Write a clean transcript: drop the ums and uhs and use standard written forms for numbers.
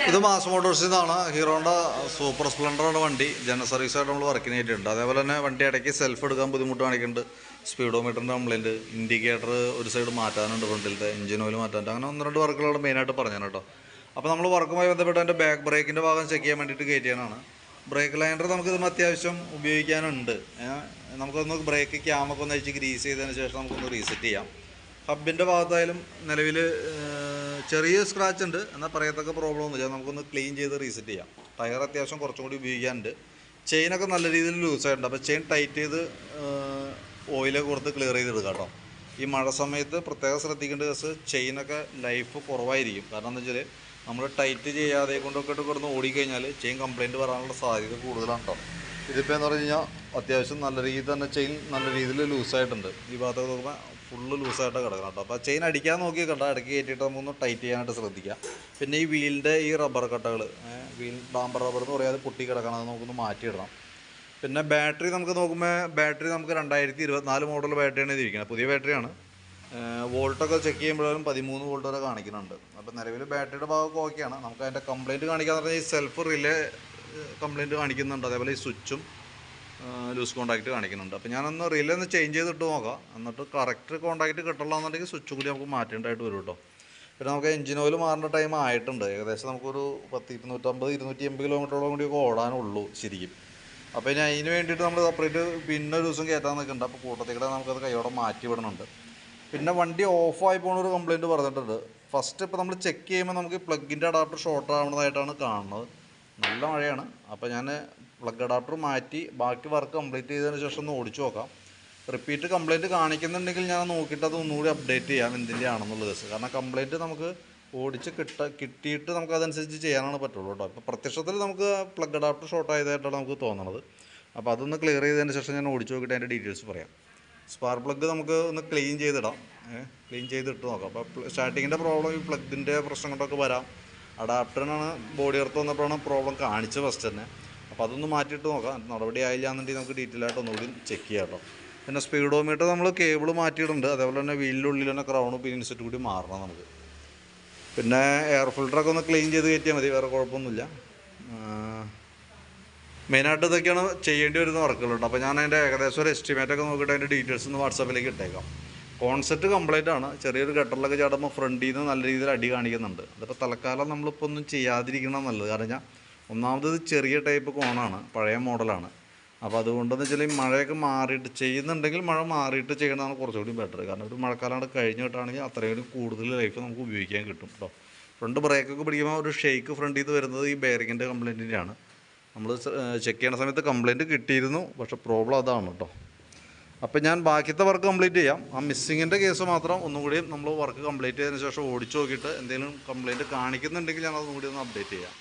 ഇത് മാസ് മോട്ടോഴ്സിൽ നിന്നാണ്. ഹീറോയുടെ സൂപ്പർ സ്പ്ലെൻഡറാണ് വണ്ടി. ജനറൽ സർവീസായിട്ട് നമ്മൾ വർക്കിന് ചെയ്തിട്ടുണ്ട്. അതേപോലെ തന്നെ വണ്ടി ഇടയ്ക്ക് സെൽഫ് എടുക്കാൻ ബുദ്ധിമുട്ട് കാണിക്കുന്നുണ്ട്. സ്പീഡോമീറ്ററിൻ്റെ കംപ്ലയിൻറ്റ്, ഇൻഡിക്കേറ്റർ ഒരു സൈഡ് മാറ്റാനുണ്ട്, ഫ്രണ്ടിലത്തെ എഞ്ചിൻ ഓയിൽ മാറ്റാനുണ്ട്. അങ്ങനെ 1-2 വർക്കുകളാണ് മെയിനായിട്ട് പറഞ്ഞത് കേട്ടോ. അപ്പോൾ നമ്മൾ വർക്കുമായി ബന്ധപ്പെട്ട് എൻ്റെ ബാക്ക് ബ്രേക്കിൻ്റെ ഭാഗം ചെക്ക് ചെയ്യാൻ വേണ്ടിയിട്ട് കയറ്റിയാണ്. ബ്രേക്ക് ലൈനർ നമുക്കിത് അത്യാവശ്യം ഉപയോഗിക്കാനുണ്ട്. നമുക്കൊന്ന് ബ്രേക്ക് ക്യാമൊക്കെ ഒന്ന് അഴിച്ച് ഗ്രീസ് ചെയ്തതിന് ശേഷം നമുക്കൊന്ന് റീസെറ്റ് ചെയ്യാം. ഹബിൻ്റെ ഭാഗത്തായാലും നിലവിൽ ചെറിയ സ്ക്രാച്ച് ഉണ്ട്, എന്നാൽ പറയത്തക്ക പ്രോബ്ലം ഒന്നുമില്ല. നമുക്കൊന്ന് ക്ലീൻ ചെയ്ത് റീസെറ്റ് ചെയ്യാം. ടയർ അത്യാവശ്യം കുറച്ചും കൂടി ഉപയോഗിക്കാനുണ്ട്. ചെയിനൊക്കെ നല്ല രീതിയിൽ ലൂസായിട്ടുണ്ട്. അപ്പോൾ ചെയിൻ ടൈറ്റ് ചെയ്ത് ഓയിലൊക്കെ കൊടുത്ത് ക്ലിയർ ചെയ്തെടുക്കാം കേട്ടോ. ഈ മഴ സമയത്ത് പ്രത്യേകം ശ്രദ്ധിക്കേണ്ട കേസ്, ചെയിനൊക്കെ ലൈഫ് കുറവായിരിക്കും. കാരണം എന്താ വെച്ചാൽ നമ്മൾ ടൈറ്റ് ചെയ്യാതെ കൊണ്ടൊക്കെ കിടന്ന് ഓടിക്കഴിഞ്ഞാൽ ചെയിൻ കംപ്ലയിൻറ്റ് വരാനുള്ള സാധ്യത കൂടുതലാണ് കേട്ടോ. ഇതിപ്പോൾ എന്ന് പറഞ്ഞു കഴിഞ്ഞാൽ അത്യാവശ്യം നല്ല രീതിയിൽ തന്നെ ചെയിൻ നല്ല രീതിയിൽ ലൂസായിട്ടുണ്ട്. ഈ ഭാഗത്തൊക്കെ നോക്കുമ്പോൾ ഫുള്ള് ലൂസായിട്ട് കിടക്കണം കേട്ടോ. അപ്പോൾ ചെയിൻ അടിക്കാൻ നോക്കി കേട്ടോ, ഇടയ്ക്ക് കയറ്റിയിട്ട് നമുക്കൊന്ന് ടൈറ്റ് ചെയ്യാനായിട്ട് ശ്രദ്ധിക്കുക. പിന്നെ ഈ വീലിൻ്റെ ഈ റബ്ബർ കട്ടകൾ, വീൽ ഡാമ്പർ റബ്ബർ എന്ന് പറയാതെ പൊട്ടി കിടക്കണം, അത് നമുക്കൊന്ന് മാറ്റിയിടണം. പിന്നെ ബാറ്ററി നമുക്ക് നോക്കുമ്പോൾ ബാറ്ററി നമുക്ക് 2024 മോഡൽ ബാറ്ററിയാണ് ഇതിരിക്കുന്നത്. പുതിയ ബാറ്ററിയാണ്. വോൾട്ടൊക്കെ ചെക്ക് ചെയ്യുമ്പോഴും 13 വോൾട്ട് വരെ കാണിക്കുന്നുണ്ട്. അപ്പോൾ നിലവിൽ ബാറ്ററിയുടെ ഭാഗമൊക്കെ ഓക്കെയാണ്. നമുക്ക് അതിൻ്റെ കംപ്ലയിൻറ്റ് കാണിക്കാന്ന് പറഞ്ഞാൽ ഈ സെൽഫ് റിലേ കംപ്ലയിൻറ്റ് കാണിക്കുന്നുണ്ട്. അതേപോലെ ഈ സ്വിച്ചും ലൂസ് കോൺടാക്റ്റ് കാണിക്കുന്നുണ്ട്. അപ്പോൾ ഞാനൊന്ന് റിലേ ഒന്ന് ചേഞ്ച് ചെയ്തിട്ട് നോക്കാം. എന്നിട്ട് കറക്റ്റ് കോൺടാക്റ്റ് കിട്ടണമെന്നുണ്ടെങ്കിൽ സ്വിച്ച് കൂടി നമുക്ക് മാറ്റേണ്ടതായിട്ട് വരും കേട്ടോ. പിന്നെ നമുക്ക് എഞ്ചിൻ ഓയിൽ മാറേണ്ട ടൈം ആയിട്ടുണ്ട്. ഏകദേശം നമുക്കൊരു 250-280 കിലോമീറ്ററോളം കൂടിയൊക്കെ ഓടാനുള്ളൂ ശരിക്കും. അപ്പോൾ ഇനി അതിന് വേണ്ടിയിട്ട് നമ്മൾ സെപ്പറേറ്റ് പിന്നെ ഒരു ദിവസം കയറ്റാൻ നിൽക്കുന്നുണ്ട്. അപ്പോൾ കൂട്ടത്തിൽക്കൂടെ നമുക്കത് കൈയോടെ മാറ്റി വിടണുണ്ട്. പിന്നെ വണ്ടി ഓഫായി പോകുന്നൊരു കംപ്ലയിൻറ്റ് പറഞ്ഞിട്ടുണ്ട്. ഫസ്റ്റ് ഇപ്പോൾ നമ്മൾ ചെക്ക് ചെയ്യുമ്പോൾ നമുക്ക് പ്ലഗിൻ്റെ അഡാപ്റ്റർ ഷോർട്ട് ആവുന്നതായിട്ടാണ് കാണുന്നത്. നല്ല മഴയാണ്. അപ്പോൾ ഞാൻ പ്ലഗ് അഡാപ്റ്റർ മാറ്റി ബാക്കി വർക്ക് കംപ്ലീറ്റ് ചെയ്തതിന് ശേഷം ഒന്ന് ഓടിച്ചു നോക്കാം. റിപ്പീറ്റ് കംപ്ലയിൻറ്റ് കാണിക്കുന്നുണ്ടെങ്കിൽ ഞാൻ നോക്കിയിട്ട് അത് ഒന്നുകൂടി അപ്ഡേറ്റ് ചെയ്യാം എന്തിൻ്റെ ആണെന്നുള്ളത്. കാരണം കംപ്ലയിൻറ്റ് നമുക്ക് ഓടിച്ച് കിട്ടിയിട്ട് നമുക്ക് അതനുസരിച്ച് ചെയ്യാനാണ് പറ്റുള്ളൂ കേട്ടോ. അപ്പോൾ പ്രത്യക്ഷത്തിൽ നമുക്ക് പ്ലഗ് അഡാപ്റ്റർ ഷോർട്ട് ആയതായിട്ടാണ് നമുക്ക് തോന്നുന്നത്. അപ്പോൾ അതൊന്ന് ക്ലിയർ ചെയ്തതിന് ശേഷം ഞാൻ ഓടിച്ചു നോക്കിയിട്ട് അതിൻ്റെ ഡീറ്റെയിൽസ് പറയാം. സ്പാർക്ക് പ്ലഗ് നമുക്ക് ഒന്ന് ക്ലീൻ ചെയ്തിടാം. ക്ലീൻ ചെയ്തിട്ട് നോക്കാം. അപ്പോൾ സ്റ്റാർട്ടിങ്ങിൻ്റെ പ്രോബ്ലം ഈ പ്ലഗിൻ്റെ പ്രശ്നം കൊണ്ടൊക്കെ വരാം. അഡാപ്റ്ററിനാണ് ബോഡി എർത്ത് വന്നപ്പോഴാണ് പ്രോബ്ലം കാണിച്ചത് ഫസ്റ്റ് തന്നെ. അപ്പോൾ അതൊന്ന് മാറ്റിയിട്ട് നോക്കാം. നടപടി ആയില്ല എന്നുണ്ടെങ്കിൽ നമുക്ക് ഡീറ്റെയിൽ ആയിട്ട് ഒന്നുകൂടി ചെക്ക് ചെയ്യാം കേട്ടോ. പിന്നെ സ്പീഡോമീറ്റർ നമ്മൾ കേബിൾ മാറ്റിയിട്ടുണ്ട്. അതേപോലെ തന്നെ വീലിനുള്ളിൽ തന്നെ ക്രൗണും പിൻ സെറ്റ് കൂടി മാറണം നമുക്ക്. പിന്നെ എയർ ഫിൽറ്ററൊക്കെ ഒന്ന് ക്ലീൻ ചെയ്ത് കയറ്റിയാൽ മതി, വേറെ കുഴപ്പമൊന്നുമില്ല. മെയിനായിട്ട് ഇതൊക്കെയാണ് ചെയ്യേണ്ടി വരുന്ന വർക്കുകളുണ്ട്. അപ്പോൾ ഞാൻ അതിൻ്റെ ഏകദേശം ഒരു എസ്റ്റിമേറ്റൊക്കെ നോക്കിയിട്ട് അതിൻ്റെ ഡീറ്റെയിൽസ് ഒന്ന് വാട്സാപ്പിലേക്ക് ഇട്ടേക്കാം. കോൺസെപ്റ്റ് കംപ്ലീറ്റ് ആണ്. ചെറിയൊരു ഗട്ടറിലൊക്കെ ചാടുമ്പോൾ ഫ്രണ്ടിൽ നിന്ന് നല്ല രീതിയിൽ അടി കാണിക്കുന്നുണ്ട്. അതിപ്പോൾ തൽക്കാലം നമ്മളിപ്പോൾ ഒന്നും ചെയ്യാതിരിക്കണം നല്ലത്. കാരണം ഒന്നാമത് ചെറിയ ടൈപ്പ് കോണാണ്, പഴയ മോഡലാണ്. അപ്പോൾ അതുകൊണ്ടെന്ന് വെച്ചാൽ ഈ മഴയൊക്കെ മാറിയിട്ട് ചെയ്യുന്നുണ്ടെങ്കിൽ മഴ മാറിയിട്ട് ചെയ്യണതാണ് കുറച്ചുകൂടി ബെറ്റർ. കാരണം ഒരു മഴക്കാലം കഴിഞ്ഞ് കിട്ടുകയാണെങ്കിൽ അത്രയും കൂടുതൽ ലൈഫ് നമുക്ക് ഉപയോഗിക്കാൻ കിട്ടും കേട്ടോ. ഫ്രണ്ട് ബ്രേക്കൊക്കെ പിടിക്കുമ്പോൾ ഒരു ഷെയ്ക്ക് ഫ്രണ്ടിൽ നിന്ന് വരുന്നത് ഈ ബെയറിങ്ങിൻ്റെ കംപ്ലയിൻറ്റിൻ്റെയാണ്. നമ്മൾ ചെക്ക് ചെയ്യുന്ന സമയത്ത് കംപ്ലയിൻറ്റ് കിട്ടിയിരുന്നു, പക്ഷേ പ്രോബ്ലം അതാണ് കേട്ടോ. അപ്പോൾ ഞാൻ ബാക്കിയത്തെ വർക്ക് കംപ്ലീറ്റ് ചെയ്യാം. ആ മിസ്സിങ്ങിൻ്റെ കേസ് മാത്രം ഒന്നും കൂടി നമ്മൾ വർക്ക് കംപ്ലീറ്റ് ചെയ്തതിന് ശേഷം ഓടിച്ച് നോക്കിയിട്ട് എന്തെങ്കിലും കംപ്ലയിൻറ്റ് കാണിക്കുന്നുണ്ടെങ്കിൽ ഞാൻ അതും കൂടി ഒന്ന് അപ്ഡേറ്റ് ചെയ്യാം.